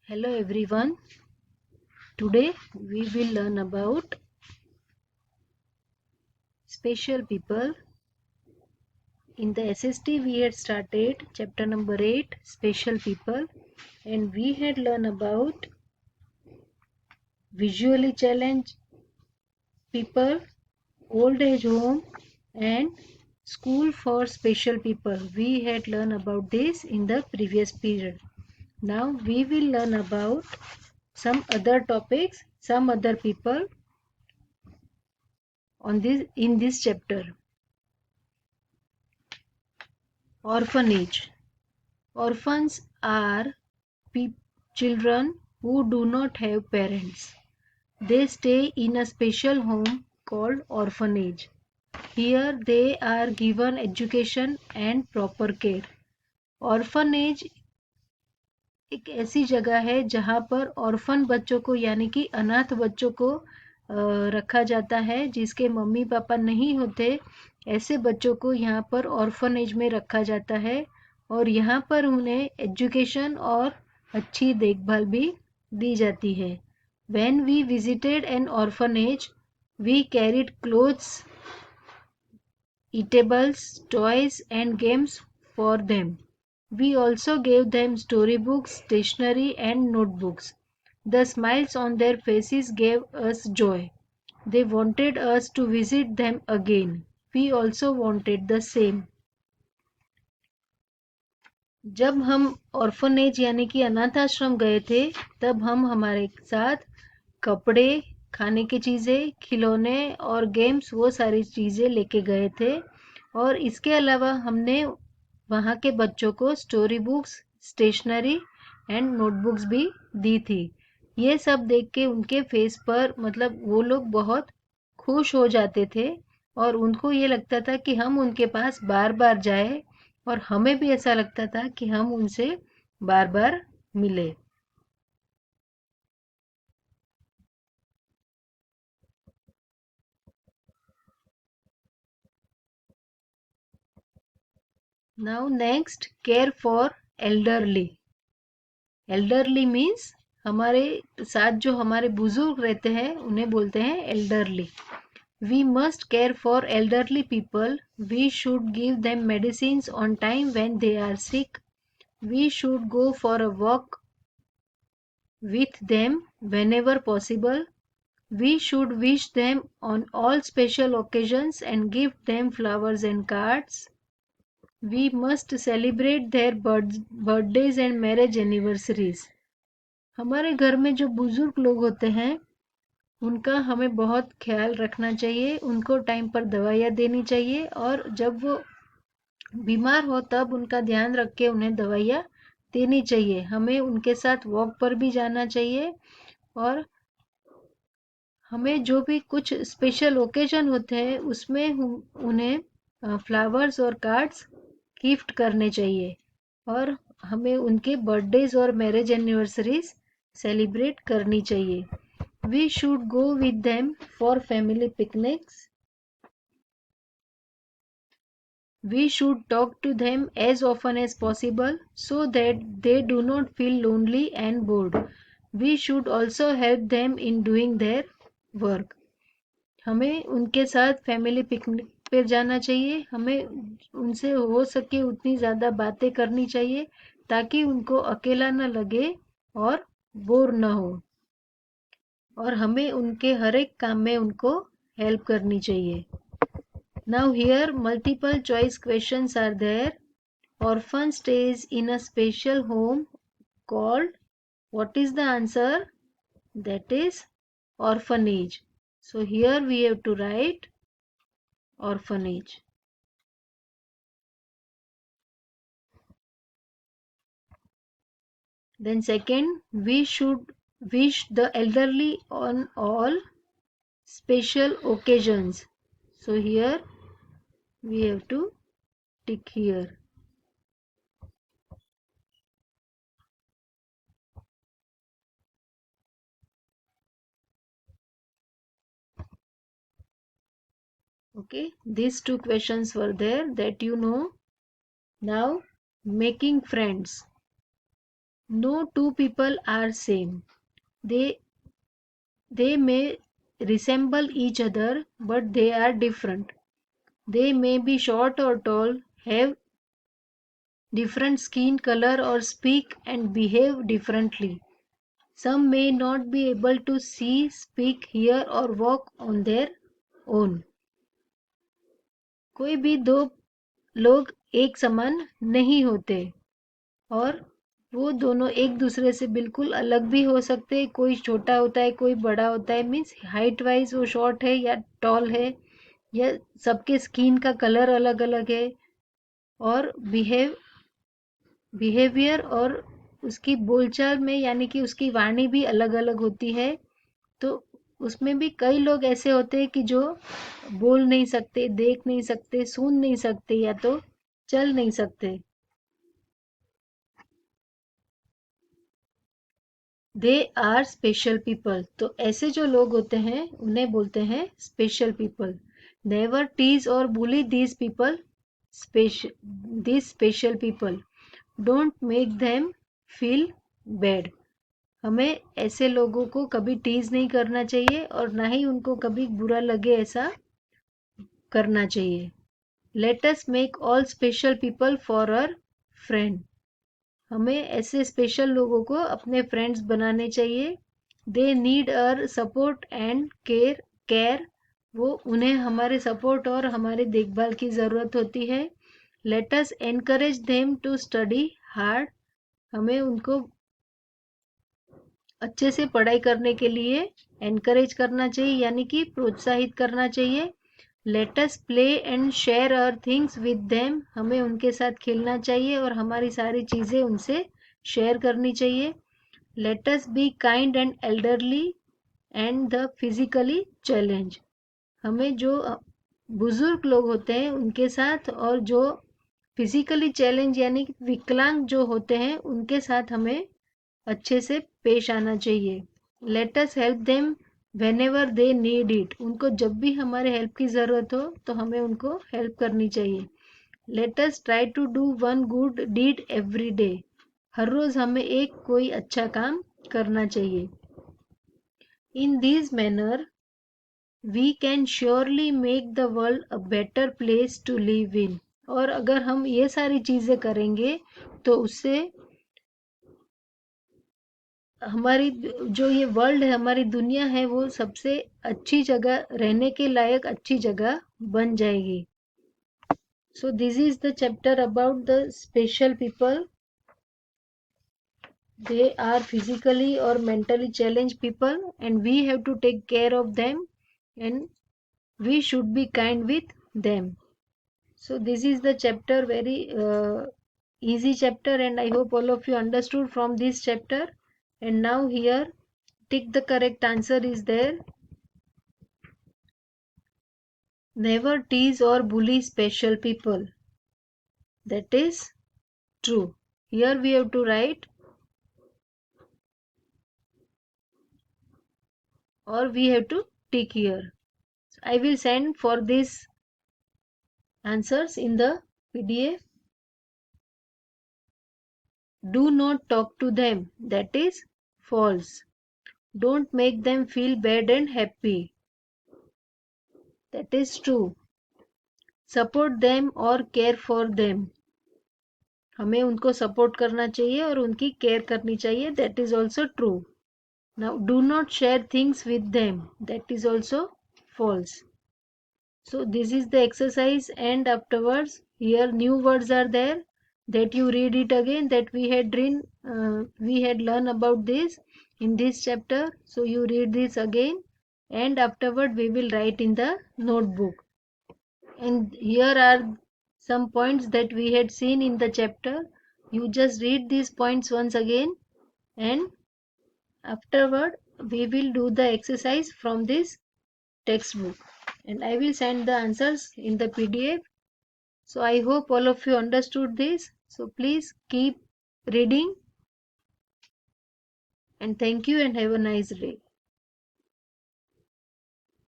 Hello everyone. Today we will learn about special people. In the SST we had started chapter number 8, special people, and we had learned about visually challenged people, old age home, and school for special people. We had learned about this in the previous period. Now we will learn about some other topics, some other people on this in this chapter. Orphanage. Orphans are children who do not have parents. They stay in a special home called orphanage. Here they are given education and proper care. Orphanage एक ऐसी जगह है जहाँ पर orphan बच्चों को यानी कि अनाथ बच्चों को रखा जाता है, जिसके मम्मी पापा नहीं होते। ऐसे बच्चों को यहाँ पर ऑर्फनेज में रखा जाता है और यहाँ पर उन्हें एजुकेशन और अच्छी देखभाल भी दी जाती है। When we visited an orphanage, we carried clothes, eatables, toys and games for them. We also gave them storybooks, stationery and notebooks. The smiles on their faces gave us joy. They wanted us to visit them again. We also wanted the same. जब हम orphanage यानी कि अनाथ आश्रम गए थे, तब हम हमारे साथ कपड़े, खाने की चीज़ें, खिलौने और गेम्स वो सारी चीज़ें लेके गए थे। और इसके अलावा हमने वहाँ के बच्चों को story books, stationery and notebooks भी दी थी। ये सब देख के उनके फेस पर मतलब वो लोग बहुत खुश हो जाते थे और उनको ये लगता था कि हम उनके पास बार बार जाए और हमें भी ऐसा लगता था कि हम उनसे बार बार मिले। Now next, care for elderly. Elderly means हमारे साथ जो हमारे बुजुर्ग रहते हैं उन्हें बोलते हैं elderly. We must care for elderly people. We should give them medicines on time when they are sick. We should go for a walk with them whenever possible. We should wish them on all special occasions and give them flowers and cards. We must celebrate their birthdays and marriage anniversaries. हमारे घर में जो बुजुर्ग लोग होते हैं उनका हमें बहुत ख्याल रखना चाहिए, उनको टाइम पर दवाइयाँ देनी चाहिए और जब वो बीमार हो तब उनका ध्यान रख के उन्हें दवाइयाँ देनी चाहिए। हमें उनके साथ वॉक पर भी जाना चाहिए और हमें जो भी कुछ स्पेशल ओकेजन होते हैं उसमें उन्हें फ्लावर्स और कार्ड्स गिफ्ट करने चाहिए और हमें उनके बर्थडेज और मैरिज एनिवर्सरीज सेलिब्रेट करनी चाहिए। We should go with them for family picnics. We should talk to them as often as possible so that they do not feel lonely and bored. We should also help them in doing their work. हमें उनके साथ family picnic पे जाना चाहिए। हमें उनसे हो सके उतनी ज़्यादा बातें करनी चाहिए ताकि उनको अकेला न लगे और बोर न हो और हमें उनके हर एक काम में उनको हेल्प करनी चाहिए। Now here multiple choice questions are there. Orphan stays in a special home called, what is the answer? That is orphanage. So here we have to write orphanage. Then second, we should wish the elderly on all special occasions. So here we have to tick here. Okay, these two questions were there that you know. Now, making friends. No two people are same. They may resemble each other, but they are different. They may be short or tall, have different skin color, or speak and behave differently. Some may not be able to see, speak, hear or walk on their own. कोई भी दो लोग एक समान नहीं होते और वो दोनों एक दूसरे से बिल्कुल अलग भी हो सकते हैं. कोई छोटा होता है, कोई बड़ा होता है, मीन्स हाइट वाइज वो शॉर्ट है या टॉल है, या सबके स्किन का कलर अलग अलग है, और बिहेवियर और उसकी बोलचाल में यानी कि उसकी वाणी भी अलग अलग होती है. तो उसमें भी कई लोग ऐसे होते हैं कि जो बोल नहीं सकते, देख नहीं सकते, सुन नहीं सकते या तो चल नहीं सकते. They are special people. तो ऐसे जो लोग होते हैं उन्हें बोलते हैं special people. Never tease or bully these people. Special people don't make them feel bad. हमें ऐसे लोगों को कभी टीज नहीं करना चाहिए और ना ही उनको कभी बुरा लगे ऐसा करना चाहिए. Let us make all special people for our friend. हमें ऐसे स्पेशल लोगों को अपने फ्रेंड्स बनाने चाहिए. They need our support and care. वो उन्हें हमारे सपोर्ट और हमारे देखभाल की ज़रूरत होती है. Let us encourage them to study hard. हमें उनको अच्छे से पढ़ाई करने के लिए एनकरेज करना चाहिए यानी कि प्रोत्साहित करना चाहिए. Let us play and share our things with them. हमें उनके साथ खेलना चाहिए और हमारी सारी चीज़ें उनसे शेयर करनी चाहिए. Let us be kind and elderly and the physically challenge. हमें जो बुजुर्ग लोग होते हैं उनके साथ और जो फिजिकली चैलेंज यानी कि विकलांग जो होते हैं उनके साथ हमें अच्छे से पेश आना चाहिए. Let us help them when ever they need it. उनको जब भी हमारे हेल्प की ज़रूरत हो तो हमें उनको हेल्प करनी चाहिए. Let us try to do one good deed every day. हर रोज़ हमें एक कोई अच्छा काम करना चाहिए. In this manner we can surely make the world a better place to live in. और अगर हम ये सारी चीज़ें करेंगे तो उससे हमारी जो ये वर्ल्ड है, हमारी दुनिया है, वो सबसे अच्छी जगह रहने के लायक अच्छी जगह बन जाएगी. So this is the chapter about the special people. They are physically और mentally challenge people and we have to take care of them and we should be kind with them. So this is the chapter, very easy chapter, and I hope all of you understood from this chapter. And now here tick the correct answer is there. Never tease or bully special people. That is true. Here we have to write, or we have to tick here. So I will send for this answers in the PDF. Do not talk to them. That is false. Don't make them feel bad and happy. That is true. Support them or care for them. हमें उनको support करना चाहिए और उनकी care करनी चाहिए. That is also true. Now do not share things with them. That is also false. So this is the exercise, and afterwards here new words are there that you read it again, that we had learned about this in this chapter. So you read this again and afterward we will write in the notebook. And here are some points that we had seen in the chapter. You just read these points once again and afterward we will do the exercise from this textbook, and I will send the answers in the PDF. So I hope all of you understood this. So please keep reading, and thank you and have a nice day.